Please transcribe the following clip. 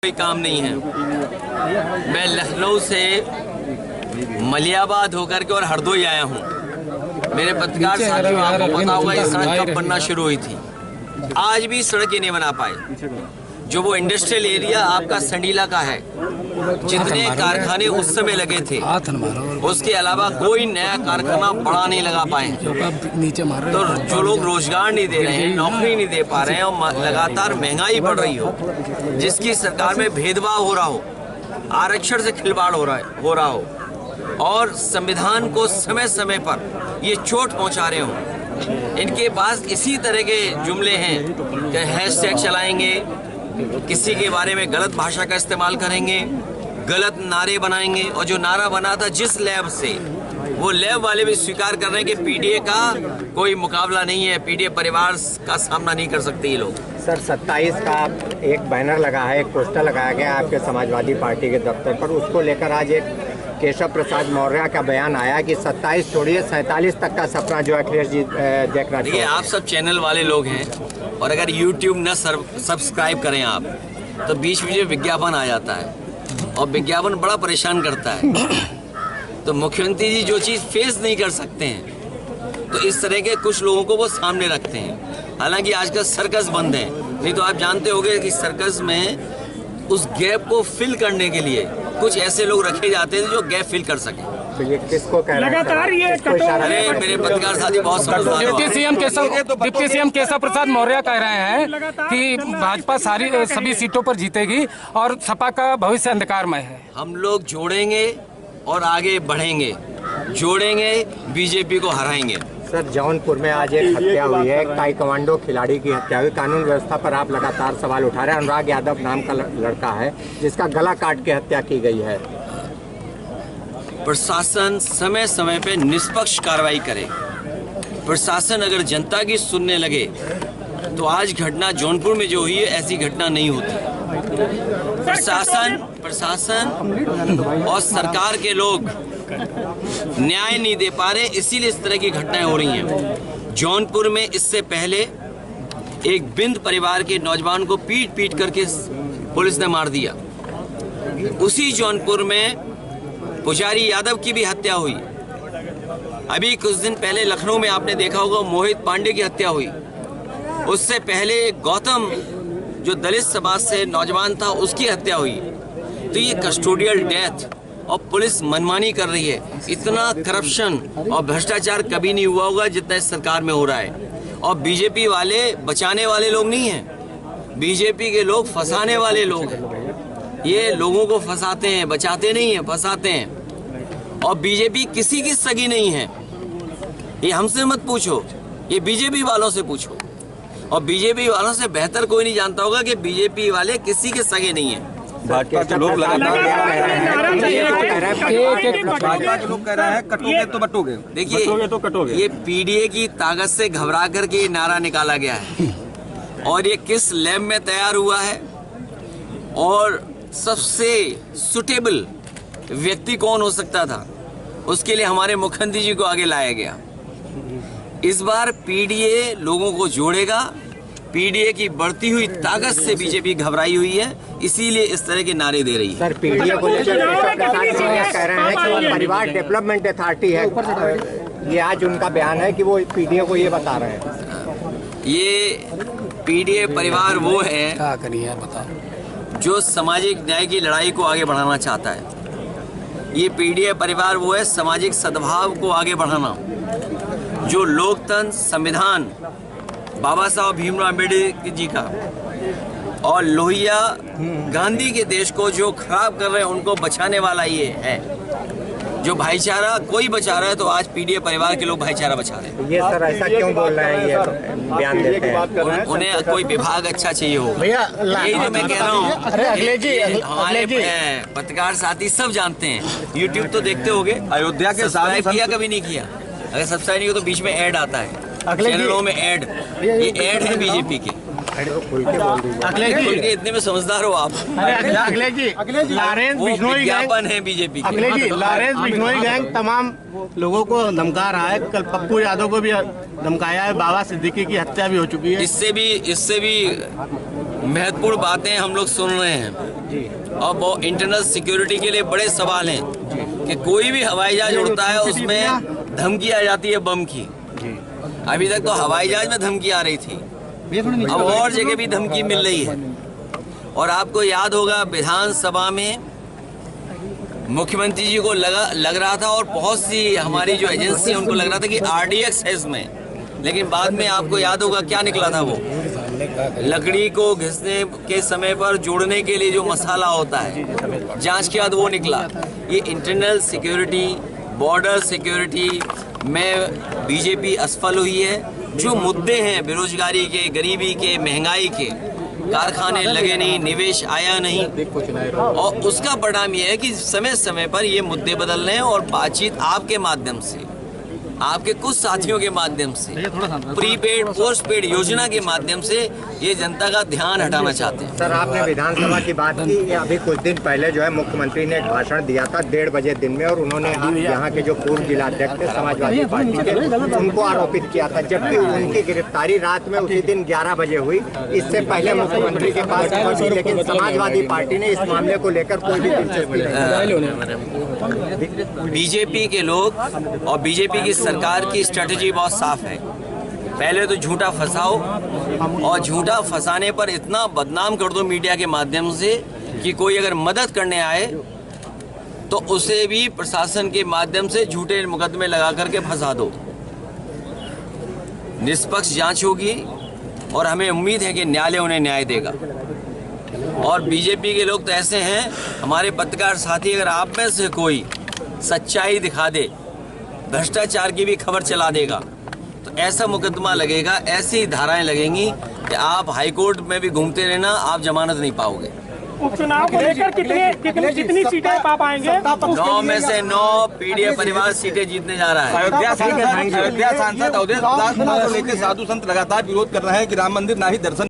कोई काम नहीं है। मैं लखनऊ से मलियाबाद होकर के और हरदोई आया हूँ। मेरे पत्रकार साथियों, आपको पता होगा ये सड़क कब बनना शुरू हुई थी। आज भी सड़क ही नहीं बना पाए। जो वो इंडस्ट्रियल एरिया आपका संडीला का है, जितने कारखाने उस समय लगे थे, उसके अलावा कोई नया कारखाना बड़ा नहीं लगा पाए। तो जो लोग रोजगार नहीं दे रहे हैं, नौकरी नहीं दे पा रहे हैं और लगातार महंगाई बढ़ रही हो, जिसकी सरकार में भेदभाव हो रहा हो, आरक्षण से खिलवाड़ हो रहा हो और संविधान को समय समय पर ये चोट पहुंचा रहे हो, इनके पास इसी तरह के जुमले हैं कि हैशटैग चलाएंगे, किसी के बारे में गलत भाषा का इस्तेमाल करेंगे, गलत नारे बनाएंगे। और जो नारा बना था जिस लैब से, वो लैब वाले भी स्वीकार कर रहे हैं कि पीडीए का कोई मुकाबला नहीं है, पीडीए परिवार का सामना नहीं कर सकते ये लोग। सर 27 का एक बैनर लगा है, एक पोस्टर लगाया गया आपके समाजवादी पार्टी के दफ्तर पर, उसको लेकर आज एक केशव प्रसाद मौर्य का बयान आया कि 27 छोड़िए 47 तक का सपना जो अखिलेश जी देखना। देखिए, आप सब चैनल वाले लोग हैं और अगर YouTube न सब्सक्राइब करें आप, तो बीच में विज्ञापन आ जाता है और विज्ञापन बड़ा परेशान करता है। तो मुख्यमंत्री जी जो चीज़ फेस नहीं कर सकते हैं, तो इस तरह के कुछ लोगों को वो सामने रखते हैं। हालांकि आजकल सर्कस बंद है, नहीं तो आप जानते होंगे कि सर्कस में उस गैप को फिल करने के लिए कुछ ऐसे लोग रखे जाते हैं जो गैप फिल कर सकें। तो ये किसको कह रहे हैं? लगातार ये अरे मेरे पत्रकार साथी बहुत समझदार हैं। डिप्टी सीएम केशव प्रसाद मौर्य कह रहे हैं कि भाजपा सभी सीटों पर जीतेगी और सपा का भविष्य अंधकारमय है। हम लोग जोड़ेंगे और आगे बढ़ेंगे, जोड़ेंगे, बीजेपी को हराएंगे। सर जौनपुर में आज एक हत्या हुई है, एक ताइक्वांडो खिलाड़ी की हत्या हुई। कानून व्यवस्था पर आप लगातार सवाल उठा रहे हैं। अनुराग यादव नाम का लड़का है जिसका गला काट के हत्या की गई है। प्रशासन समय समय पे निष्पक्ष कार्रवाई करे। प्रशासन अगर जनता की सुनने लगे तो आज घटना जौनपुर में जो हुई है, ऐसी घटना नहीं होती। प्रशासन और सरकार के लोग न्याय नहीं दे पा रहे, इसीलिए इस तरह की घटनाएं हो रही हैं। जौनपुर में इससे पहले एक बिंद परिवार के नौजवान को पीट पीट करके पुलिस ने मार दिया। उसी जौनपुर में पुजारी यादव की भी हत्या हुई। अभी कुछ दिन पहले लखनऊ में आपने देखा होगा मोहित पांडे की हत्या हुई। उससे पहले गौतम जो दलित समाज से नौजवान था, उसकी हत्या हुई। तो ये कस्टोडियल डेथ और पुलिस मनमानी कर रही है। इतना करप्शन और भ्रष्टाचार कभी नहीं हुआ होगा जितना इस सरकार में हो रहा है। और बीजेपी वाले बचाने वाले लोग नहीं हैं, बीजेपी के लोग फंसाने वाले लोग हैं। ये लोगों को फंसाते हैं, बचाते नहीं हैं, फंसाते हैं। और बीजेपी किसी की सगी नहीं है, ये हमसे मत पूछो, ये बीजेपी वालों से पूछो। और बीजेपी वालों से बेहतर कोई नहीं जानता होगा कि बीजेपी वाले किसी के सगे नहीं हैं। भाजपा के लोग लगातार लोग कह रहे हैं कटोगे तो बटोगे। देखिए तो कटोगे। ये पीडीए की ताकत से घबरा करके ये नारा निकाला गया है और ये किस लैब में तैयार हुआ है और सबसे सुटेबल व्यक्ति कौन हो सकता था, उसके लिए हमारे मुख्यमंत्री जी को आगे लाया गया। इस बार पीडीए लोगों को जोड़ेगा। पीडीए की बढ़ती हुई ताकत से बीजेपी घबराई हुई है, इसीलिए इस तरह के नारे दे रही है। सर पीडीए को लेकर कह रहे हैं कि परिवार डेवलपमेंट अथॉरिटी है, ये आज उनका बयान है कि वो पीडीए को ये बता रहे हैं। ये पीडीए परिवार वो है जो सामाजिक न्याय की लड़ाई को आगे बढ़ाना चाहता है। ये पीडीए परिवार वो है सामाजिक सद्भाव को आगे बढ़ाना, जो लोकतंत्र, संविधान, बाबा साहब भीमराव अम्बेडकर जी का और लोहिया गांधी के देश को जो खराब कर रहे हैं उनको बचाने वाला ये है। जो भाईचारा कोई बचा रहा है, तो आज पीडीए परिवार के लोग भाईचारा बचा रहे हैं। ये सर ऐसा क्यों बोल रहे हैं, ये बयान देते हैं? उन्हें कोई विभाग अच्छा चाहिए हो, यही जो मैं कह रहा हूँ। हमारे पत्रकार साथी सब जानते हैं, यूट्यूब तो देखते होंगे। अयोध्या के सब्सक्राइब किया कभी नहीं किया? अगर सब्सक्राइब नहीं हो तो बीच में ऐड आता है चैनलों में, ऐड, ये ऐड है बीजेपी के। खुल के इतने में समझदार हो आप। अखिलेश जी, लॉरेंस बिश्नोई विज्ञापन है बीजेपी के। अखिलेश जी, लॉरेंस बिश्नोई गैंग तमाम लोगों को धमका रहा है। कल पप्पू यादव को भी धमकाया है, बाबा सिद्दीकी की हत्या भी हो चुकी है। इससे भी महत्वपूर्ण बातें हम लोग सुन रहे हैं और वो इंटरनल सिक्योरिटी के लिए बड़े सवाल हैं कि कोई भी हवाई जहाज उड़ता है उसमें धमकी आ जाती है बम की। अभी तक तो हवाई जहाज में धमकी आ रही थी, अब और जगह भी धमकी मिल रही है। और आपको याद होगा विधानसभा में मुख्यमंत्री जी को लग रहा था और बहुत सी हमारी जो एजेंसी है उनको लग रहा था कि RDX है इसमें, लेकिन बाद में आपको याद होगा क्या निकला था। वो लकड़ी को घिसने के समय पर जोड़ने के लिए जो मसाला होता है, जांच के बाद वो निकला। ये इंटरनल सिक्योरिटी, बॉर्डर सिक्योरिटी में बीजेपी असफल हुई है। जो मुद्दे हैं बेरोजगारी के, गरीबी के, महंगाई के, कारखाने लगे नहीं, निवेश आया नहीं, और उसका परिणाम यह है कि समय समय पर ये मुद्दे बदल रहे हैं और बातचीत आपके माध्यम से, आपके कुछ साथियों के माध्यम से, प्रीपेड पोस्ट पेड योजना के माध्यम से ये जनता का ध्यान हटाना चाहते हैं। सर, आपने विधानसभा की बात की, अभी कुछ दिन पहले जो है मुख्यमंत्री ने एक भाषण दिया था 1:30 बजे दिन में, और उन्होंने यहाँ के जो पूर्व जिलाध्यक्ष थे समाजवादी पार्टी के, उनको आरोपित किया था, जबकि उनकी गिरफ्तारी रात में उसी दिन 11 बजे हुई। इससे पहले मुख्यमंत्री के पास पहुंची, लेकिन समाजवादी पार्टी ने इस मामले को लेकर कोई भी दिलचस्पी नहीं। बीजेपी के लोग और बीजेपी की सरकार की स्ट्रेटेजी बहुत साफ है। पहले तो झूठा फंसाओ और झूठा फंसाने पर इतना बदनाम कर दो मीडिया के माध्यम से कि कोई अगर मदद करने आए तो उसे भी प्रशासन के माध्यम से झूठे मुकदमे लगा करके फंसा दो। निष्पक्ष जांच होगी और हमें उम्मीद है कि न्यायालय उन्हें न्याय देगा। और बीजेपी के लोग तो ऐसे हैं, हमारे पत्रकार साथी, अगर आप में से कोई सच्चाई दिखा दे, भ्रष्टाचार की भी खबर चला देगा, तो ऐसा मुकदमा लगेगा, ऐसी धाराएं लगेंगी कि आप हाईकोर्ट में भी घूमते रहना, आप जमानत नहीं पाओगे। उपचुनाव को लेकर कितनी सीटें पा पाएंगे? 9 में से 9 पीडीएफ परिवार सीटें जीतने जा रहा है। अयोध्या सांसद अवधेश प्रसाद को लेकर साधु संत लगातार विरोध कर रहे हैं कि राम मंदिर ना ही दर्शन